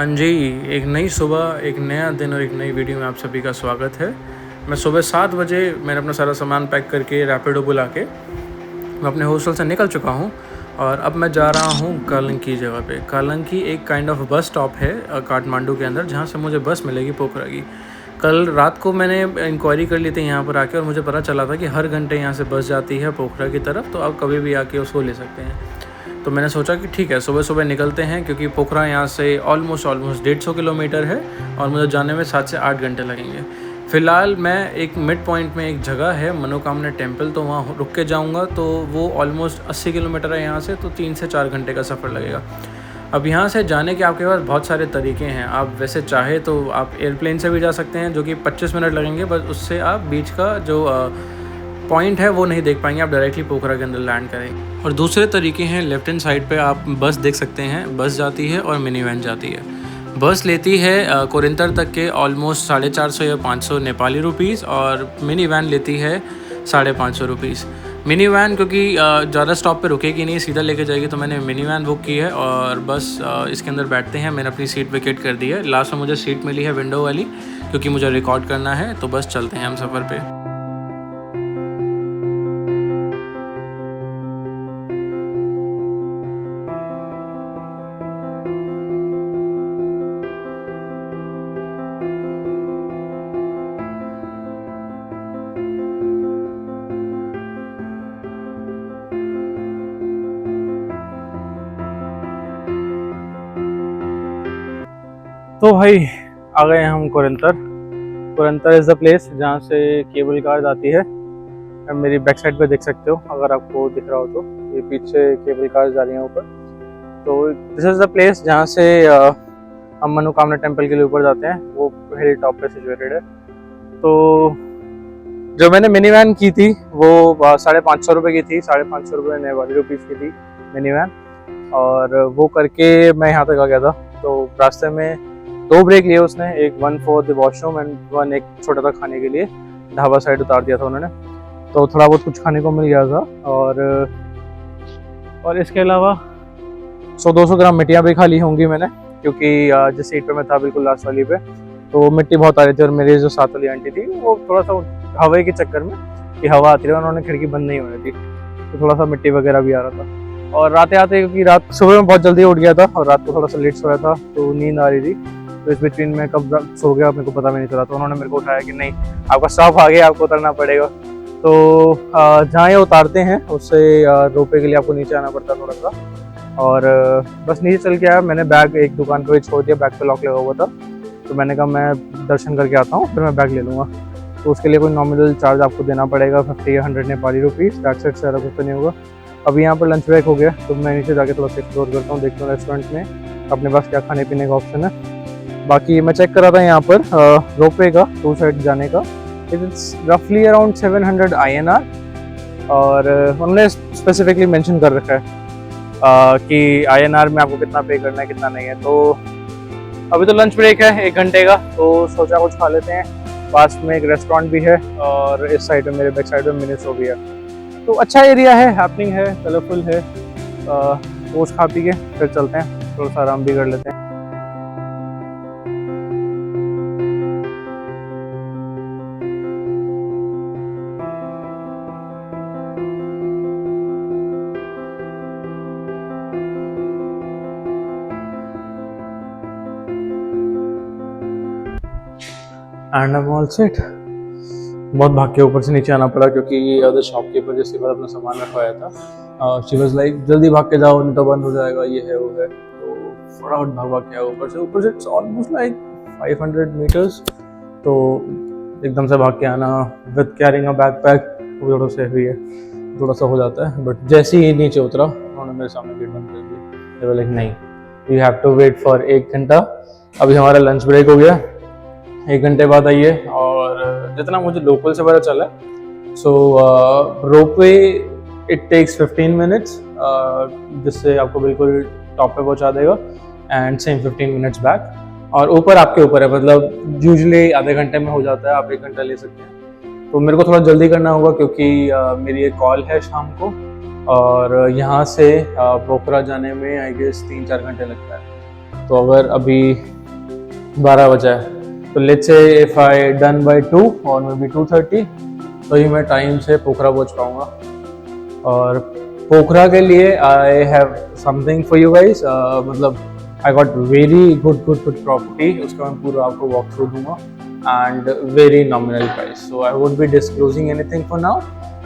जी, एक नई सुबह, एक नया दिन और एक नई वीडियो में आप सभी का स्वागत है। मैं सुबह 7 बजे मैंने अपना सारा सामान पैक करके रैपिडो बुला के मैं अपने हॉस्टल से निकल चुका हूँ और अब मैं जा रहा हूँ कालंकी जगह पे। कालंकी एक काइंड ऑफ बस स्टॉप है काठमांडू के अंदर, जहाँ से मुझे बस मिलेगी पोखरा की। कल रात को मैंने इंक्वायरी कर ली थी यहाँ पर आके और मुझे पता चला था कि हर घंटे यहाँ से बस जाती है पोखरा की तरफ, तो आप कभी भी आके उसको ले सकते हैं। तो मैंने सोचा कि ठीक है, सुबह सुबह निकलते हैं, क्योंकि पोखरा यहाँ से ऑलमोस्ट 150 किलोमीटर है और मुझे जाने में 7 से 8 घंटे लगेंगे। फ़िलहाल मैं एक मिड पॉइंट में एक जगह है मनोकामना टेम्पल, तो वहाँ रुक के जाऊँगा। तो वो ऑलमोस्ट 80 किलोमीटर है यहाँ से, तो 3 से 4 घंटे का सफ़र लगेगा। अब यहाँ से जाने के आपके पास बहुत सारे तरीके हैं। आप वैसे चाहे तो आप एयरप्लेन से भी जा सकते हैं, जो कि 25 मिनट लगेंगे, बस उससे आप बीच का जो पॉइंट है वो नहीं देख पाएंगे, आप डायरेक्टली पोखरा के अंदर लैंड करेंगे। और दूसरे तरीके हैं, लेफ्ट हैंड साइड पे आप बस देख सकते हैं, बस जाती है और मिनी वैन जाती है। बस लेती है कोरिंतर तक के ऑलमोस्ट 450 या 500 नेपाली रुपीज़, और मिनी वैन लेती है 550 रुपीज़। मिनी वैन क्योंकि ज़्यादा स्टॉप पे रुकेगी नहीं, सीधा लेके जाएगी, तो मैंने मिनी वैन बुक की है और बस इसके अंदर बैठते हैं। मैंने अपनी सीट वेकेट कर दी है। लास्ट में मुझे सीट मिली है विंडो वाली, क्योंकि मुझे रिकॉर्ड करना है। तो बस चलते हैं हम सफ़र पर। तो भाई आ गए हैं हम कोरिंतर। कोरिंतर इज़ द प्लेस जहाँ से केबल कार जाती है। मेरी बैक साइड पे देख सकते हो, अगर आपको दिख रहा हो तो ये पीछे केबल कार जा रही हैं ऊपर। तो दिस इज़ द प्लेस जहाँ से हम मनोकामना टेम्पल के लिए ऊपर जाते हैं। वो हिल टॉप पे सिचुएटेड है। तो जो मैंने मिनी वैन की थी वो 550 रुपये की थी, 550 रुपये नेपाली रुपीज़ की थी मिनी वैन। और वो करके मैं यहाँ तक आ गया था। तो रास्ते में 2 ब्रेक लिए उसने, एक 1 फॉर द वॉशरूम एंड 1 एक छोटा सा खाने के लिए। ढाबा साइड उतार दिया था उन्होंने, तो थोड़ा बहुत कुछ खाने को मिल गया था। और इसके अलावा 100-200 ग्राम मिट्टियाँ भी खा ली होंगी मैंने, क्योंकि जिस सीट पे मैं था बिल्कुल लास्ट वाली पे, तो मिट्टी बहुत आ रही थी। और मेरी जो साथ वाली आंटी थी वो थोड़ा सा हवा के चक्कर में, कि हवा आती रही, उन्होंने खिड़की बंद नहीं होनी थी, तो थोड़ा सा मिट्टी वगैरह भी आ रहा था। और आते आते, क्योंकि रात सुबह में बहुत जल्दी उठ गया था और रात को थोड़ा सा लेट सोया था, तो नींद आ रही थी। तो इस बिटवीन में कब सो गया मेरे को पता भी नहीं चला। तो उन्होंने मेरे को उठाया कि नहीं, आपका स्टॉप आ गया, आपको उतरना पड़ेगा। तो जहाँ ये उतारते हैं उससे रोपवे के लिए आपको नीचे आना पड़ता है थोड़ा सा। और बस नीचे चल के आया। मैंने बैग एक दुकान पर छोड़ दिया, बैग पे लॉक लगा हुआ था। तो मैंने कहा मैं दर्शन करके आता हूँ, फिर मैं बैग ले लूँगा। तो उसके लिए कोई नॉमिनल चार्ज आपको देना पड़ेगा, 50 या 100 नेपाली रुपीज़। दैट्स इट, ज़्यादा कुछ तो नहीं होगा। अभी यहाँ पर लंच ब्रेक हो गया, तो मैं नीचे जाके थोड़ा सा एक्सप्लोर करता हूँ, देखता हूँ रेस्टोरेंट में अपने पास क्या खाने पीने का ऑप्शन है। बाकी मैं चेक कर रहा था यहाँ पर रोपवे का 2 साइड जाने का, इट्स रफली अराउंड 700 INR। और उन्होंने स्पेसिफिकली मेंशन कर रखा है कि INR में आपको कितना पे करना है, कितना नहीं है। तो अभी तो लंच ब्रेक है 1 घंटे का, तो सोचा कुछ खा लेते हैं। पास में एक रेस्टोरेंट भी है और इस साइड में मेरे बैक साइड में मिनी शो भी है। तो अच्छा एरिया है, हैपनिंग है, कलरफुल है। कुछ खा पी के फिर चलते हैं, थोड़ा सा आराम भी कर लेते हैं। And I'm all set। बहुत भाग के ऊपर से नीचे आना पड़ा, क्योंकि अदर शॉपकीपर जिसके पास अपना सामान रखवाया था, शी वाज लाइक जल्दी भाग के जाओ नहीं तो बंद हो जाएगा, ये है वो है। तो फटाफट भाग के आया ऊपर से इट्स ऑलमोस्ट लाइक 500 मीटर्स। तो एकदम से भाग के आना विद कैरिंग अ बैकपैक वो थोड़ा सा हेवी है, थोड़ा सा हो जाता है। बट जैसे ही नीचे उतरा उन्होंने मेरे सामने गेट बंद कर दिया। दे वर लाइक नहीं, you have to wait for 1 घंटा। अभी हमारा लंच ब्रेक हो गया, 1 घंटे बाद आइए। और जितना मुझे लोकल से पता चला, सो रोपवे इट टेक्स 15 मिनट्स, जिससे आपको बिल्कुल टॉप पे पहुंचा देगा, एंड सेम 15 मिनट्स बैक। और ऊपर आपके ऊपर है, मतलब यूजुअली आधे घंटे में हो जाता है, आप 1 घंटा ले सकते हैं। तो मेरे को थोड़ा जल्दी करना होगा, क्योंकि मेरी एक कॉल है शाम को, और यहाँ से पोखरा जाने में आई गेस 3-4 घंटे लगता है। तो अगर अभी 12 बजा है, तो let's say if I done by 2 और मे बी 2:30 तो ही मैं टाइम से पोखरा पहुंच पाऊंगा। और पोखरा के लिए I have something for you guys, मतलब I got very good property, उसका मैं पूरा आपको वॉक थ्रू दूंगा and very nominal price. So I won't be disclosing anything for now,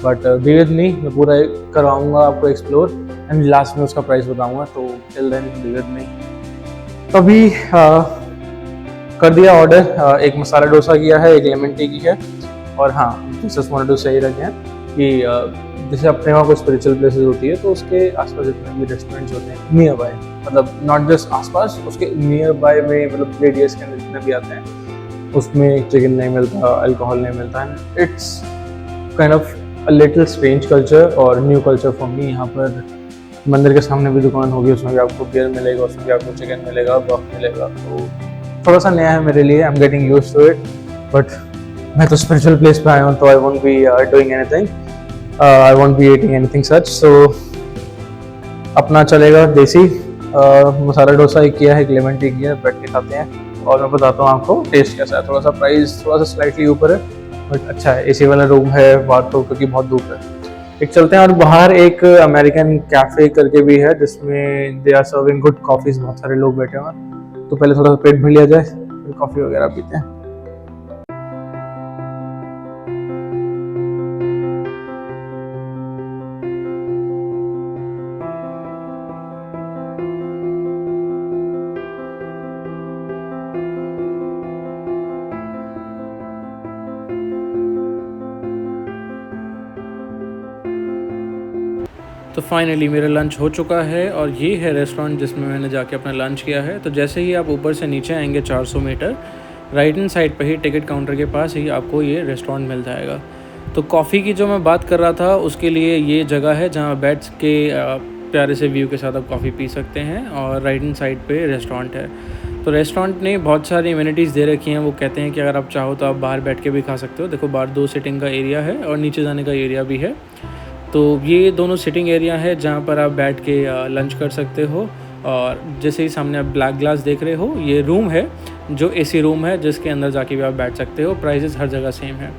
but be with me, मैं पूरा करवाऊंगा आपको एक्सप्लोर एंड लास्ट में उसका प्राइस बताऊंगा। तो till then be with me. तो अभी कर दिया ऑर्डर, एक मसाला डोसा किया है, एक लेमन टी की है। और हाँ, जस्ट वांटेड टू से रखें कि जैसे अपने वहाँ कोई स्पिरिचुअल प्लेसेस होती है तो उसके आसपास जितने भी रेस्टोरेंट्स होते हैं नियर बाय, मतलब नॉट जस्ट आसपास, उसके नियर बाय में, मतलब रेडियस के अंदर जितने भी आते हैं उसमें चिकन नहीं मिलता, अल्कोहल नहीं मिलता है। It's kind of a little strange culture और न्यू कल्चर फॉर मी। यहाँ पर मंदिर के सामने भी दुकान होगी, उसमें भी आपको बियर मिलेगा, उसमें भी आपको चिकन मिलेगा, बफ मिलेगा। तो थोड़ा सा नया है मेरे लिए, I am getting used to it. But मैं तो स्पिरिचुअल प्लेस पे आया हूँ, तो I won't be doing anything, I won't be eating anything such. So अपना चलेगा देसी मसाला डोसा एक किया है, एक लेमन टी किया है, बैठ के खाते हैं और मैं बताता हूँ आपको टेस्ट कैसा है। थोड़ा सा प्राइस थोड़ा सा स्लाइटली ऊपर है बट अच्छा है, एसी वाला रूम है बाहर तो, क्योंकि बहुत धूप है। एक चलते हैं और बाहर एक अमेरिकन कैफे करके भी है जिसमें they are serving good coffees, बहुत सारे लोग बैठे हुए हैं। तो पहले थोड़ा सा पेट भर लिया जाए, फिर कॉफी वगैरह पीते हैं। तो फाइनली मेरा लंच हो चुका है और ये है रेस्टोरेंट जिसमें मैंने जाके अपना लंच किया है। तो जैसे ही आप ऊपर से नीचे आएंगे 400 मीटर, राइट हैंड साइड पे ही टिकट काउंटर के पास ही आपको ये रेस्टोरेंट मिल जाएगा। तो कॉफ़ी की जो मैं बात कर रहा था उसके लिए ये जगह है जहाँ बैठ के प्यारे से व्यू के साथ आप कॉफ़ी पी सकते हैं, और राइट हैंड साइड पे रेस्टोरेंट है। तो रेस्टोरेंट ने बहुत सारी इम्यूनिटीज़ दे रखी हैं। वो कहते हैं कि अगर आप चाहो तो आप बाहर बैठ के भी खा सकते हो। देखो बाहर 2 सीटिंग का एरिया है और नीचे जाने का एरिया भी है। तो ये दोनों सिटिंग एरिया है जहाँ पर आप बैठ के लंच कर सकते हो। और जैसे ही सामने आप ब्लैक ग्लास देख रहे हो, ये रूम है जो एसी रूम है जिसके अंदर जाके भी आप बैठ सकते हो। प्राइसेस हर जगह सेम है।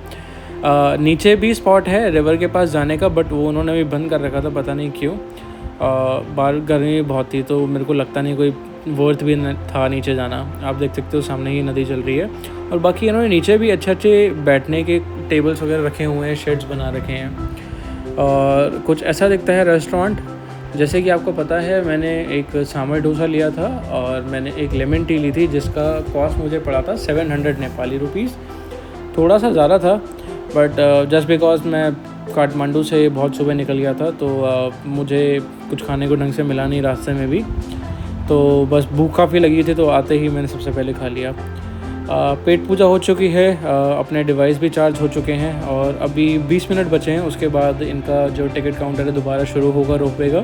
नीचे भी स्पॉट है रिवर के पास जाने का, बट वो उन्होंने भी बंद कर रखा था, पता नहीं क्यों। बाहर गर्मी बहुत थी तो मेरे को लगता नहीं कोई वर्थ भी था नीचे जाना। आप देख सकते हो सामने ही नदी चल रही है। और बाकी इन्होंने नीचे भी अच्छे अच्छे बैठने के टेबल्स वगैरह रखे हुए हैं, शेड्स बना रखे हैं। और कुछ ऐसा दिखता है रेस्टोरेंट। जैसे कि आपको पता है मैंने एक सांभर डोसा लिया था और मैंने एक लेमन टी ली थी जिसका कॉस्ट मुझे पड़ा था 700 नेपाली रुपीज़। थोड़ा सा ज़्यादा था, बट जस्ट बिकॉज मैं काठमांडू से बहुत सुबह निकल गया था तो मुझे कुछ खाने को ढंग से मिला नहीं रास्ते में भी, तो बस भूख काफ़ी लगी थी तो आते ही मैंने सबसे पहले खा लिया। पेट पूजा हो चुकी है, अपने डिवाइस भी चार्ज हो चुके हैं और अभी 20 मिनट बचे हैं। उसके बाद इनका जो टिकट काउंटर है दोबारा शुरू होगा रोपवे का,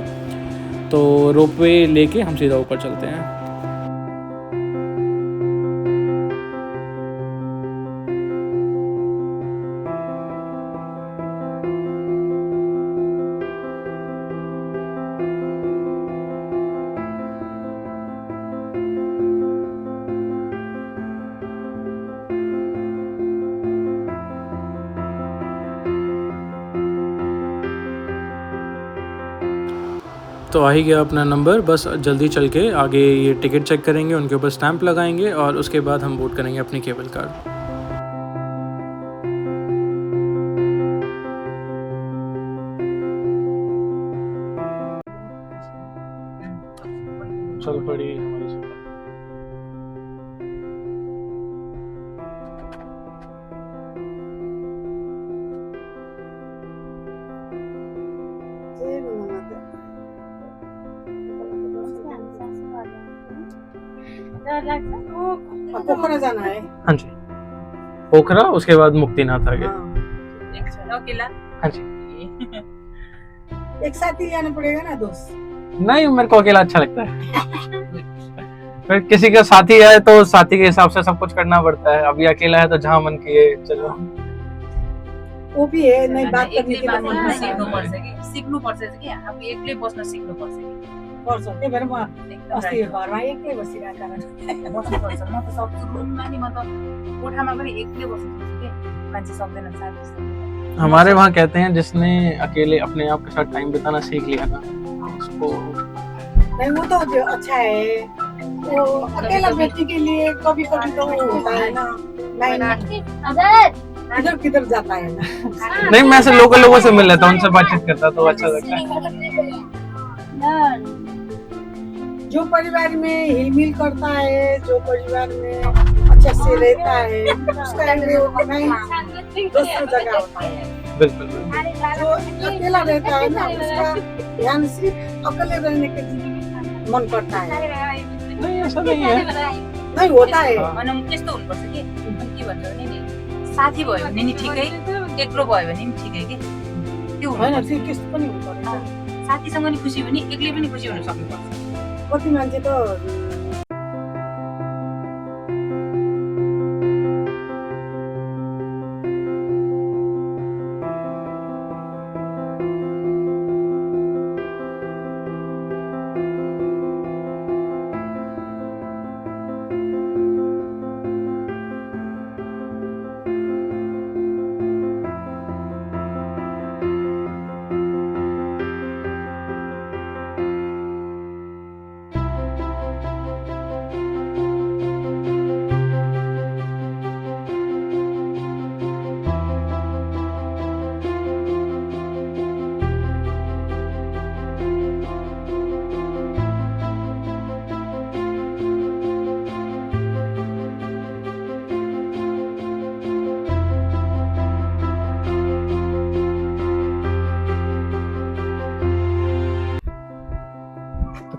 तो रोपवे लेके हम सीधा ऊपर चलते हैं। तो आ ही गया अपना नंबर, बस जल्दी चल के आगे ये टिकट चेक करेंगे, उनके ऊपर स्टैंप लगाएंगे और उसके बाद हम बोर्ड करेंगे अपनी केबल कार। चल पड़ी हमारी सुबह। पोखरा जाना है। हाँ जी, पोखरा, उसके बाद मुक्तिनाथ आ गया। हाँ जी, एक साथ ही जाना पड़ेगा ना दोस्त? नहीं, मेरे को अकेला अच्छा लगता है। फिर किसी का साथी है तो साथी के हिसाब से सब कुछ करना पड़ता है। अभी अकेला है तो जहाँ मन किए चलो। वो भी है, नहीं बात करने के लिए सिक्नु पर्छ कि अब एक्लै बस्न सिक्नु पर्छ कि पर्छ त्यही भएर म एकदम अस्ति right हो। घरमा एक्लै बसिरहेको कारण बस्नुपर्छ। म त सक्छु रुममा नि, म त कोठामा पनि एक्लै बस्नु सक्छु के, मान्छे सक्दैन साथी सक्दैन। हमारे वहाँ कहते हैं जिसने अकेले अपने आप के साथ टाइम बिताना सीख लिया ना उसको नहीं वो तो जो अच्छा है वो अकेला व्यक्ति के लिए कभी कभी तो वो होता है ना नहीं इधर किधर जाता है ना नहीं, मैं ऐसे लोकल लोगों से मिल लेता हूँ, उनसे बातचीत करता तो अच्छा लगता है। जो परिवार में हिलमिल करता है, जो परिवार में अच्छे से रहता है, उसका वो नहीं दूसरी जगह होता है। बिल्कुल जो अकेला रहता है ना उसका ध्यान सिर्फ अकेले रहने के मन करता है। नहीं, ऐसा नहीं है। नहीं होता है अनि त्यस्तो हुनुपर्छ कि के भन्छ भने नि साथी भयो भने नि ठिकै, एक्लो भयो भने नि ठिकै के, त्यो होइन हुनुपर्छ। त्यो त्यस्तो पनि हुँदो रहेछ। साथीसँग नि खुसी हुने, एक्लै पनि खुसी हुन सक्नुपर्छ। कति मान्छे त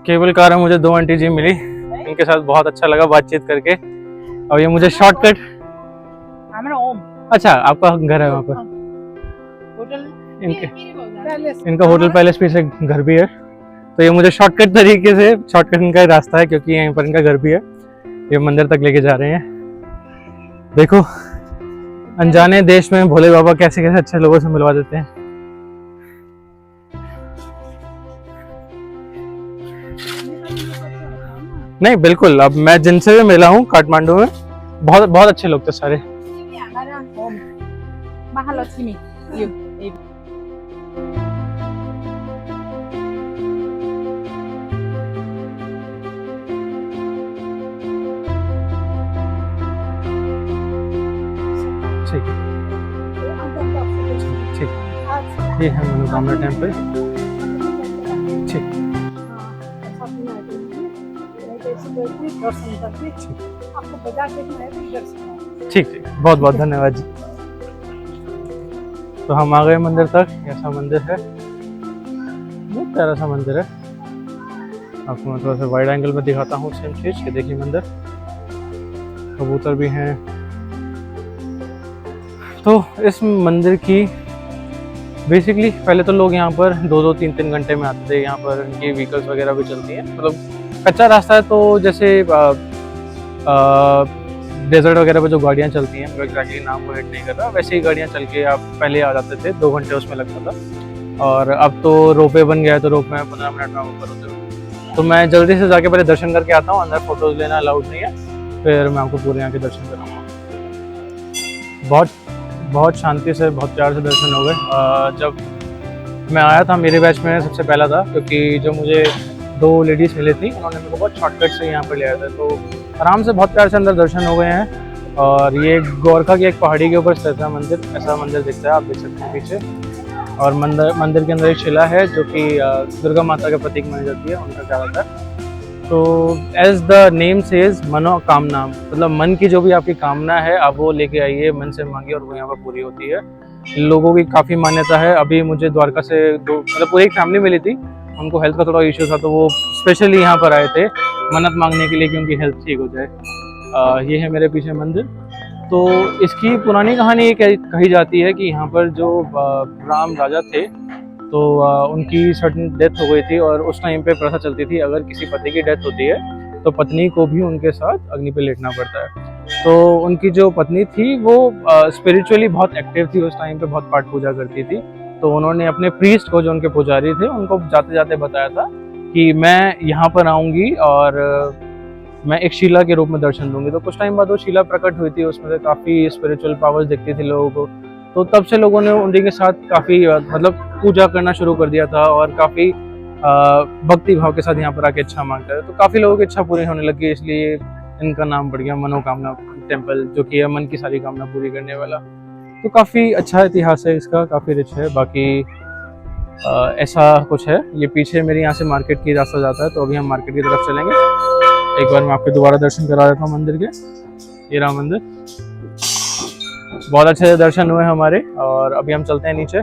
केबल कार में मुझे 2 आंटी जी मिली, इनके साथ बहुत अच्छा लगा बातचीत करके। और ये मुझे शॉर्टकट, हाम्रो होम अच्छा आपका घर है वहाँ पर, होटल इनका होटल पैलेस पीछे घर भी है, तो ये मुझे शॉर्टकट तरीके से, शॉर्टकट इनका रास्ता है क्योंकि यहीं पर इनका घर भी है, ये मंदिर तक लेके जा रहे हैं। देखो अनजाने देश में भोले बाबा कैसे कैसे अच्छे लोगों से मिलवा देते हैं। नहीं बिल्कुल, अब मैं जिनसे भी मिला हूँ काठमांडू में बहुत बहुत अच्छे लोग थे सारे। हाम्रो होम महालक्ष्मी यो ठीक ठीक, ये है मनोकामना टेम्पल। ठीक दर्शन करके आपको बाजार देखना है तो दर्शन ठीक ठीक, बहुत बहुत धन्यवाद जी। तो हम आ गए मंदिर तक, ऐसा मंदिर है, बहुत प्यारा सा मंदिर है। आपको मैं थोड़ा सा वाइड एंगल में दिखाता हूँ सेम चीज़। ये देखिए मंदिर, कबूतर भी हैं। तो इस मंदिर की बेसिकली पहले तो लोग यहाँ पर 2-2, 3-3 घंटे में आते थे। यहाँ पर इनकी व्हीकल्स वगैरह भी चलती हैं, मतलब कच्चा रास्ता है, तो जैसे डेजर्ट वगैरह पे जो गाड़ियाँ चलती हैं, मैं एग्जैक्टली नाम को हिट नहीं कर रहा, वैसे ही गाड़ियाँ चल के आप पहले आ जाते थे, 2 घंटे उसमें लगता था। और अब तो रोपवे बन गया है, तो रोपवे में 15 मिनट में ऊपर होते हो। तो मैं जल्दी से जाके पहले दर्शन करके आता हूँ, अंदर फोटोज लेना अलाउड नहीं है, फिर मैं आपको पूरे यहाँ के दर्शन कराऊँगा। बहुत शांति से, बहुत प्यार से दर्शन हो गए। जब मैं आया था मेरे बैच में सबसे पहला था, क्योंकि जो मुझे 2 लेडीज़ मिली थी, उन्होंने मेरे को बहुत शॉर्टकट से यहाँ पर ले आया था, तो आराम से बहुत प्यार से अंदर दर्शन हो गए हैं। और ये गोरखा की एक पहाड़ी के ऊपर स्थित है मंदिर, ऐसा मंदिर दिखता है, आप देख सकते हैं पीछे। और मंदिर के अंदर एक शिला है जो कि दुर्गा माता का प्रतीक मानी जाती है, उनका क्या होता है। तो एज द नेम सेज मनोकामना, मतलब मन की जो भी आपकी कामना है आप वो लेके आइए, मन से मांगिए और वो यहाँ पर पूरी होती है। लोगों की काफ़ी मान्यता है। अभी मुझे द्वारका से मतलब पूरी एक फैमिली मिली थी, उनको हेल्थ का थोड़ा इश्यू था, तो वो स्पेशली यहाँ पर आए थे मन्नत मांगने के लिए कि उनकी हेल्थ ठीक हो जाए। ये है मेरे पीछे मंदिर। तो इसकी पुरानी कहानी ये कही जाती है कि यहाँ पर जो राम राजा थे, तो उनकी सर्टन डेथ हो गई थी, और उस टाइम पे प्रथा चलती थी अगर किसी पति की डेथ होती है तो पत्नी को भी उनके साथ अग्नि पे लेटना पड़ता है। तो उनकी जो पत्नी थी वो स्पिरिचुअली बहुत एक्टिव थी, उस टाइम पे बहुत पाठ पूजा करती थी। तो उन्होंने अपने प्रीस्ट को, जो उनके पुजारी थे, उनको जाते जाते बताया था कि मैं यहाँ पर आऊँगी और मैं एक शीला के रूप में दर्शन दूंगी। तो कुछ टाइम बाद वो शीला प्रकट हुई थी, उसमें से काफ़ी स्पिरिचुअल पावर्स दिखती थी लोगों को। तो तब से लोगों ने उन्हीं के साथ काफ़ी मतलब पूजा करना शुरू कर दिया था और काफ़ी भक्ति भाव के साथ यहाँ पर आके इच्छा मांगते हैं। तो काफ़ी लोगों की इच्छा पूरी होने लगी, इसलिए इनका नाम पड़ गया मनोकामना टेम्पल, जो कि है मन की सारी कामना पूरी करने वाला। तो काफ़ी अच्छा इतिहास है इसका, काफ़ी रिच है। बाकी ऐसा कुछ है। ये पीछे मेरे यहाँ से मार्केट की रास्ता जाता है, तो अभी हम मार्केट की तरफ चलेंगे। एक बार मैं आपको दोबारा दर्शन करा देता हूँ मंदिर के। ये राम मंदिर, बहुत अच्छे दर्शन हुए हमारे। और अभी हम चलते हैं नीचे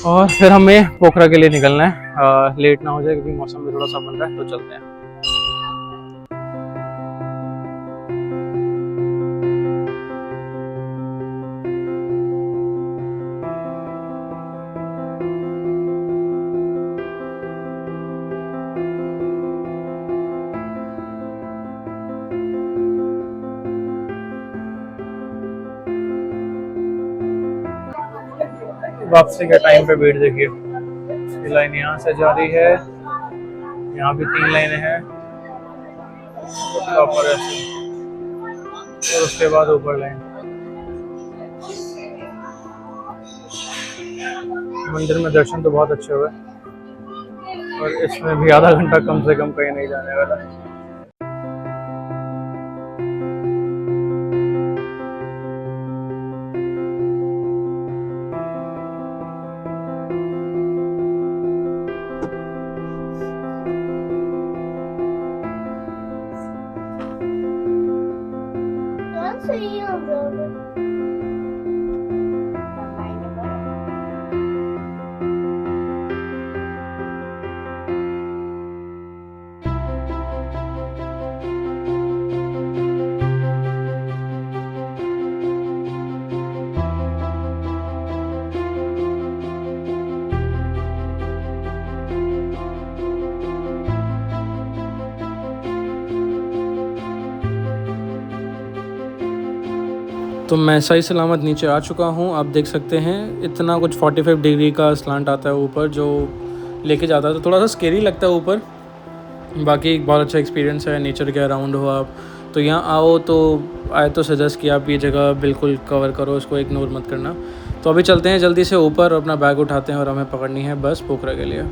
और फिर हमें पोखरा के लिए निकलना है। लेट ना हो जाए क्योंकि मौसम भी थोड़ा सा बन रहा है, तो चलते हैं। वापसी के टाइम पे भीड़ देखिए, ये लाइन यहाँ से जा रही है, यहाँ भी 3 लाइनें हैं प्रॉपर ऐसे, और उसके बाद ऊपर लाइन। मंदिर में दर्शन तो बहुत अच्छे हुए और इसमें भी आधा घंटा कम से कम कहीं नहीं जाने वाला है। तो मैं सही सलामत नीचे आ चुका हूँ। आप देख सकते हैं इतना कुछ 45 डिग्री का स्लांट आता है ऊपर, जो लेके जाता है। तो थोड़ा सा स्केरी लगता है ऊपर, बाकी एक बहुत अच्छा एक्सपीरियंस है। नेचर के अराउंड हो आप तो यहाँ आओ, तो आए तो सजेस्ट किया आप ये जगह बिल्कुल कवर करो, इसको इग्नोर मत करना। तो अभी चलते हैं जल्दी से ऊपर, अपना बैग उठाते हैं और हमें पकड़नी है बस पोखरा के लिए।